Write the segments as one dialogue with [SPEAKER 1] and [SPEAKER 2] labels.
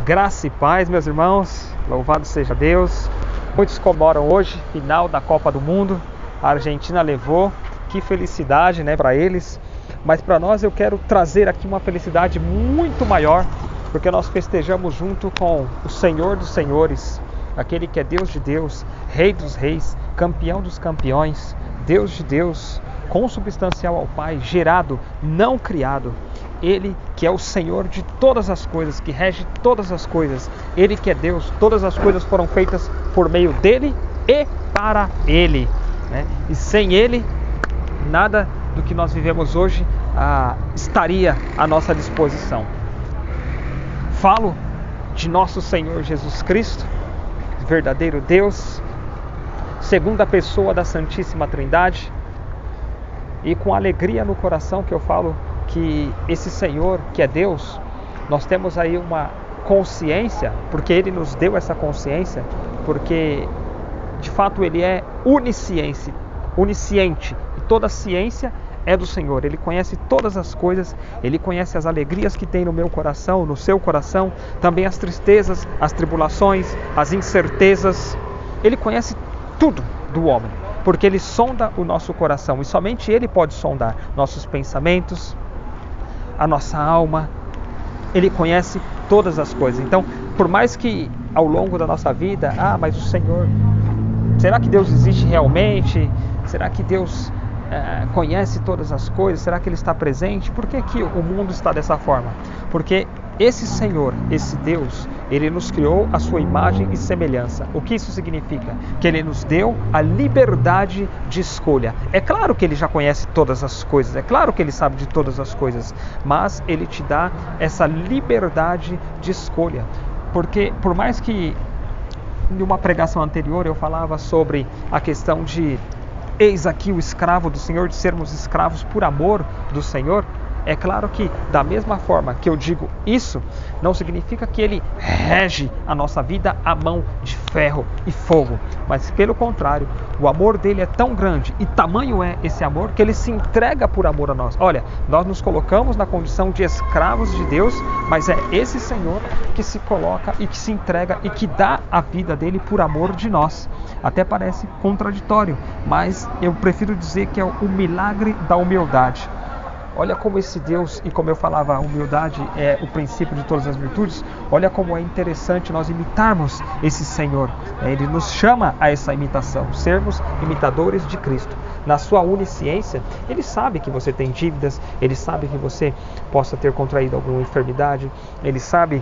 [SPEAKER 1] Graça e paz, meus irmãos, louvado seja Deus. Muitos comemoram hoje, final da Copa do Mundo, a Argentina levou, que felicidade, né, para eles. Mas para nós eu quero trazer aqui uma felicidade muito maior, porque nós festejamos junto com o Senhor dos Senhores, aquele que é Deus de Deus, Rei dos Reis, Campeão dos Campeões, Deus de Deus, consubstancial ao Pai, gerado, não criado. Ele que é o Senhor de todas as coisas, que rege todas as coisas. Ele que é Deus, todas as coisas foram feitas por meio dele e para ele, né? E sem ele, nada do que nós vivemos hoje estaria à nossa disposição. Falo de nosso Senhor Jesus Cristo, verdadeiro Deus, segunda pessoa da Santíssima Trindade, e com alegria no coração que eu falo que esse Senhor, que é Deus, nós temos aí uma consciência, porque Ele nos deu essa consciência, porque de fato Ele é onisciente, e toda ciência é do Senhor. Ele conhece todas as coisas, Ele conhece as alegrias que tem no meu coração, no seu coração, também as tristezas, as tribulações, as incertezas. Ele conhece tudo do homem, porque Ele sonda o nosso coração, e somente Ele pode sondar nossos pensamentos, a nossa alma. Ele conhece todas as coisas. Então, por mais que ao longo da nossa vida, mas o Senhor, será que Deus existe realmente? Será que Deus conhece todas as coisas? Será que Ele está presente? Por que que o mundo está dessa forma? Porque esse Senhor, esse Deus, Ele nos criou a sua imagem e semelhança. O que isso significa? Que Ele nos deu a liberdade de escolha. É claro que Ele já conhece todas as coisas, é claro que Ele sabe de todas as coisas, mas Ele te dá essa liberdade de escolha. Porque por mais que em uma pregação anterior eu falava sobre a questão de eis aqui o escravo do Senhor, de sermos escravos por amor do Senhor, é claro que da mesma forma que eu digo isso, não significa que Ele rege a nossa vida à mão de ferro e fogo, mas pelo contrário, o amor dele é tão grande e tamanho é esse amor que Ele se entrega por amor a nós. Olha, nós nos colocamos na condição de escravos de Deus, mas é esse Senhor que se coloca e que se entrega e que dá a vida dele por amor de nós. Até parece contraditório, mas eu prefiro dizer que é o milagre da humildade. Olha como esse Deus, e como eu falava, a humildade é o princípio de todas as virtudes. Olha como é interessante nós imitarmos esse Senhor. Ele nos chama a essa imitação, sermos imitadores de Cristo. Na sua onisciência, Ele sabe que você tem dívidas, Ele sabe que você possa ter contraído alguma enfermidade, Ele sabe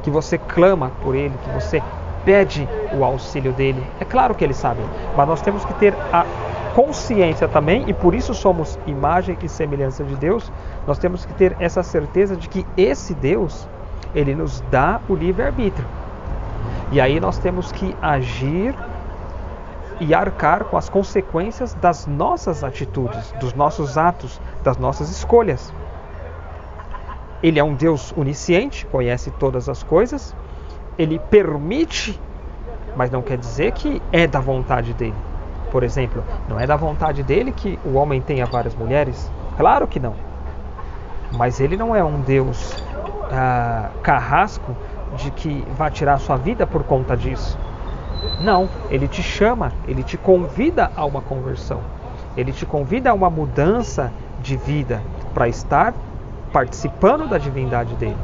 [SPEAKER 1] que você clama por Ele, que você pede o auxílio dele. É claro que Ele sabe, mas nós temos que ter a consciência também, e por isso somos imagem e semelhança de Deus. Nós temos que ter essa certeza de que esse Deus, Ele nos dá o livre-arbítrio. E aí nós temos que agir e arcar com as consequências das nossas atitudes, dos nossos atos, das nossas escolhas. Ele é um Deus onisciente, conhece todas as coisas. Ele permite, mas não quer dizer que é da vontade dele. Por exemplo, não é da vontade dele que o homem tenha várias mulheres? Claro que não. Mas Ele não é um Deus carrasco de que vai tirar a sua vida por conta disso. Não, Ele te chama, Ele te convida a uma conversão. Ele te convida a uma mudança de vida para estar participando da divindade dele.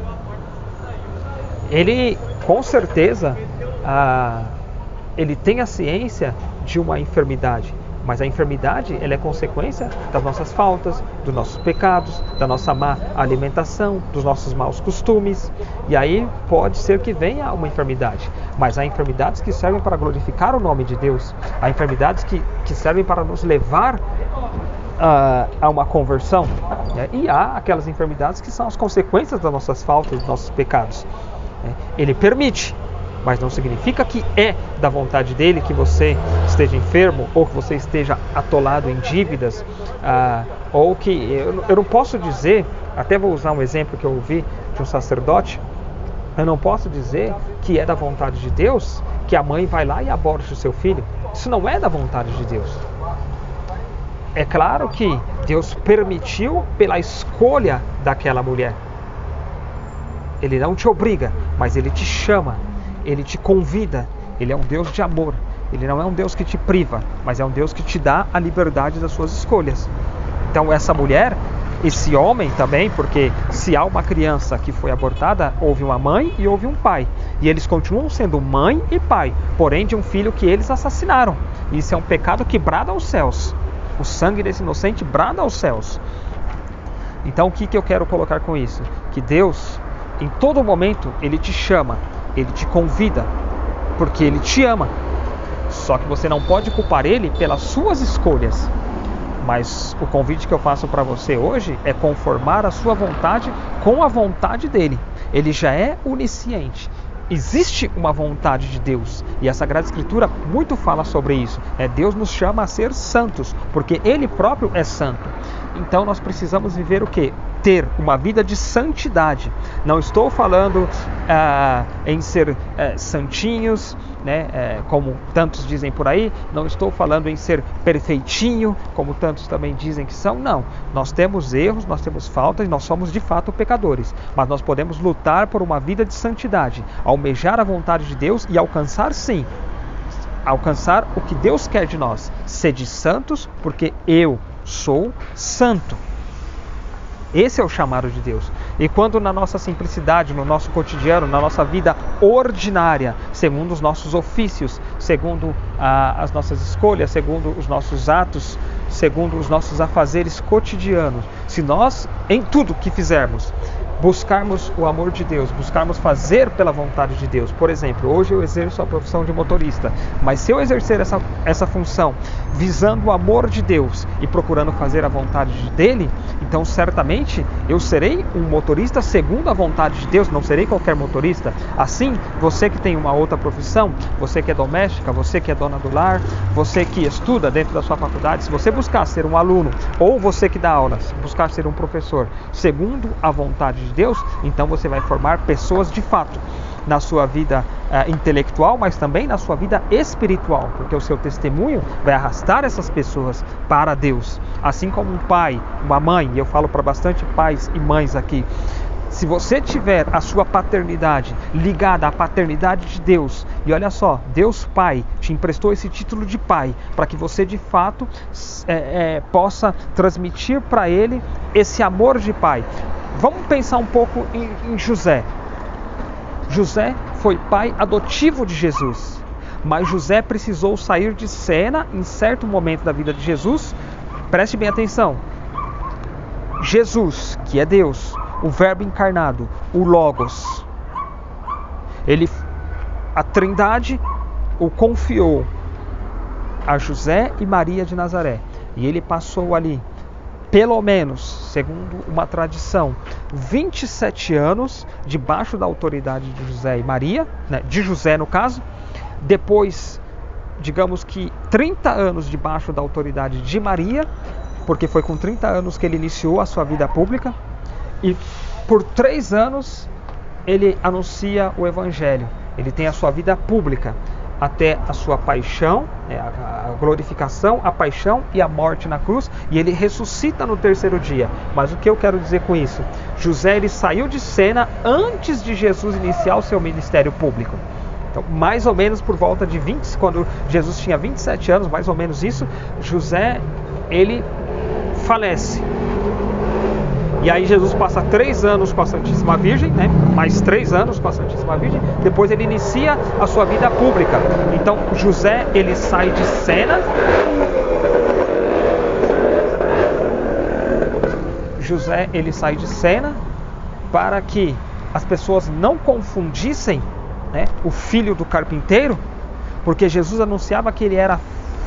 [SPEAKER 1] Ele, com certeza, Ele tem a ciência de uma enfermidade, mas a enfermidade ela é consequência das nossas faltas, dos nossos pecados, da nossa má alimentação, dos nossos maus costumes, e aí pode ser que venha uma enfermidade, mas há enfermidades que servem para glorificar o nome de Deus, há enfermidades que servem para nos levar a uma conversão, né? E há aquelas enfermidades que são as consequências das nossas faltas, dos nossos pecados, né? Ele permite, mas não significa que é da vontade dele que você esteja enfermo, ou que você esteja atolado em dívidas, ou que eu não posso dizer, até vou usar um exemplo que eu ouvi de um sacerdote, eu não posso dizer que é da vontade de Deus que a mãe vai lá e aborte o seu filho. Isso não é da vontade de Deus. É claro que Deus permitiu pela escolha daquela mulher. Ele não te obriga, mas Ele te chama, Ele te convida. Ele é um Deus de amor. Ele não é um Deus que te priva, mas é um Deus que te dá a liberdade das suas escolhas. Então essa mulher, esse homem também, porque se há uma criança que foi abortada, houve uma mãe e houve um pai. E eles continuam sendo mãe e pai, porém de um filho que eles assassinaram. Isso é um pecado que brada aos céus. O sangue desse inocente brada aos céus. Então o que eu quero colocar com isso? Que Deus, em todo momento, Ele te chama, Ele te convida, porque Ele te ama. Só que você não pode culpar Ele pelas suas escolhas. Mas o convite que eu faço para você hoje é conformar a sua vontade com a vontade dEle. Ele já é onisciente. Existe uma vontade de Deus, e a Sagrada Escritura muito fala sobre isso. Deus nos chama a ser santos, porque Ele próprio é santo. Então nós precisamos viver o quê? Ter uma vida de santidade. Não estou falando em ser santinhos, né, como tantos dizem por aí. Não estou falando em ser perfeitinho, como tantos também dizem que são. Não, nós temos erros, nós temos faltas, nós somos de fato pecadores. Mas nós podemos lutar por uma vida de santidade, almejar a vontade de Deus e alcançar, sim, alcançar o que Deus quer de nós. Sede santos, porque eu sou santo. Esse é o chamado de Deus. E quando na nossa simplicidade, no nosso cotidiano, na nossa vida ordinária, segundo os nossos ofícios, segundo as nossas escolhas, segundo os nossos atos, segundo os nossos afazeres cotidianos, se nós, em tudo que fizermos, buscarmos o amor de Deus, buscarmos fazer pela vontade de Deus. Por exemplo, hoje eu exerço a profissão de motorista, mas se eu exercer essa função visando o amor de Deus e procurando fazer a vontade dele, então certamente eu serei um motorista segundo a vontade de Deus, não serei qualquer motorista. Assim, você que tem uma outra profissão, você que é doméstica, você que é dona do lar, você que estuda dentro da sua faculdade, se você buscar ser um aluno, ou você que dá aulas, buscar ser um professor segundo a vontade de Deus, então você vai formar pessoas de fato na sua vida intelectual, mas também na sua vida espiritual, porque o seu testemunho vai arrastar essas pessoas para Deus. Assim como um pai, uma mãe, e eu falo para bastante pais e mães aqui, se você tiver a sua paternidade ligada à paternidade de Deus, e olha só, Deus Pai te emprestou esse título de pai, para que você de fato possa transmitir para Ele esse amor de pai. Vamos pensar um pouco em José. José foi pai adotivo de Jesus, mas José precisou sair de cena em certo momento da vida de Jesus. Preste bem atenção. Jesus, que é Deus, o Verbo encarnado, o Logos, a Trindade o confiou a José e Maria de Nazaré, e ele passou ali, pelo menos, segundo uma tradição, 27 anos debaixo da autoridade de José e Maria, né, de José no caso. Depois, digamos que 30 anos debaixo da autoridade de Maria, porque foi com 30 anos que ele iniciou a sua vida pública. E por 3 anos ele anuncia o Evangelho. Ele tem a sua vida pública até a sua paixão, a glorificação, a paixão e a morte na cruz, e ele ressuscita no 3º dia. Mas o que eu quero dizer com isso? José, ele saiu de cena antes de Jesus iniciar o seu ministério público. Então, mais ou menos por volta de 20, quando Jesus tinha 27 anos, mais ou menos isso, José, ele falece. E aí Jesus passa 3 anos com a Santíssima Virgem, né? Mais 3 anos com a Santíssima Virgem. Depois ele inicia a sua vida pública. Então José, ele sai de cena. José, ele sai de cena para que as pessoas não confundissem, né, o filho do carpinteiro, porque Jesus anunciava que ele era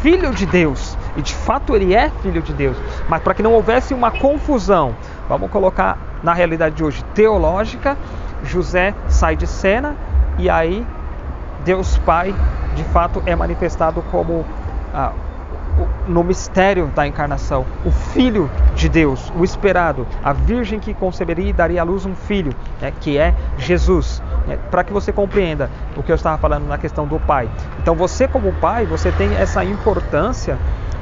[SPEAKER 1] filho de Deus, e de fato ele é filho de Deus, mas para que não houvesse uma confusão, vamos colocar na realidade de hoje teológica, José sai de cena, e aí Deus Pai de fato é manifestado como no mistério da encarnação, o Filho de Deus, o esperado, a Virgem que conceberia e daria à luz um filho, né, que é Jesus. Para que você compreenda o que eu estava falando na questão do pai. Então você como pai, você tem essa importância,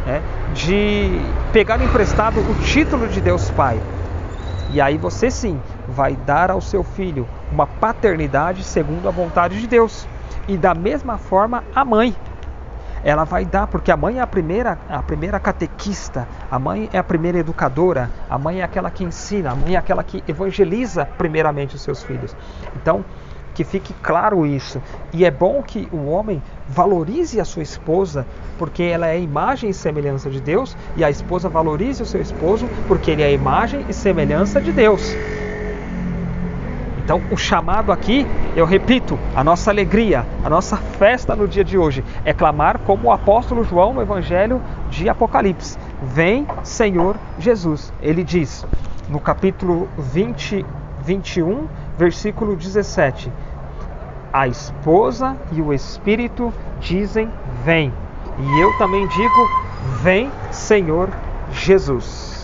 [SPEAKER 1] né, de pegar emprestado o título de Deus Pai. E aí você sim vai dar ao seu filho uma paternidade segundo a vontade de Deus. E da mesma forma a mãe. Ela vai dar, porque a mãe é a primeira catequista, a mãe é a primeira educadora, a mãe é aquela que ensina, a mãe é aquela que evangeliza primeiramente os seus filhos. Então, que fique claro isso. E é bom que o homem valorize a sua esposa, porque ela é a imagem e semelhança de Deus, e a esposa valorize o seu esposo, porque ele é a imagem e semelhança de Deus. Então, o chamado aqui, eu repito, a nossa alegria, a nossa festa no dia de hoje é clamar como o apóstolo João no Evangelho de Apocalipse. Vem, Senhor Jesus. Ele diz, no capítulo 21, versículo 17, a esposa e o Espírito dizem, vem. E eu também digo, vem, Senhor Jesus.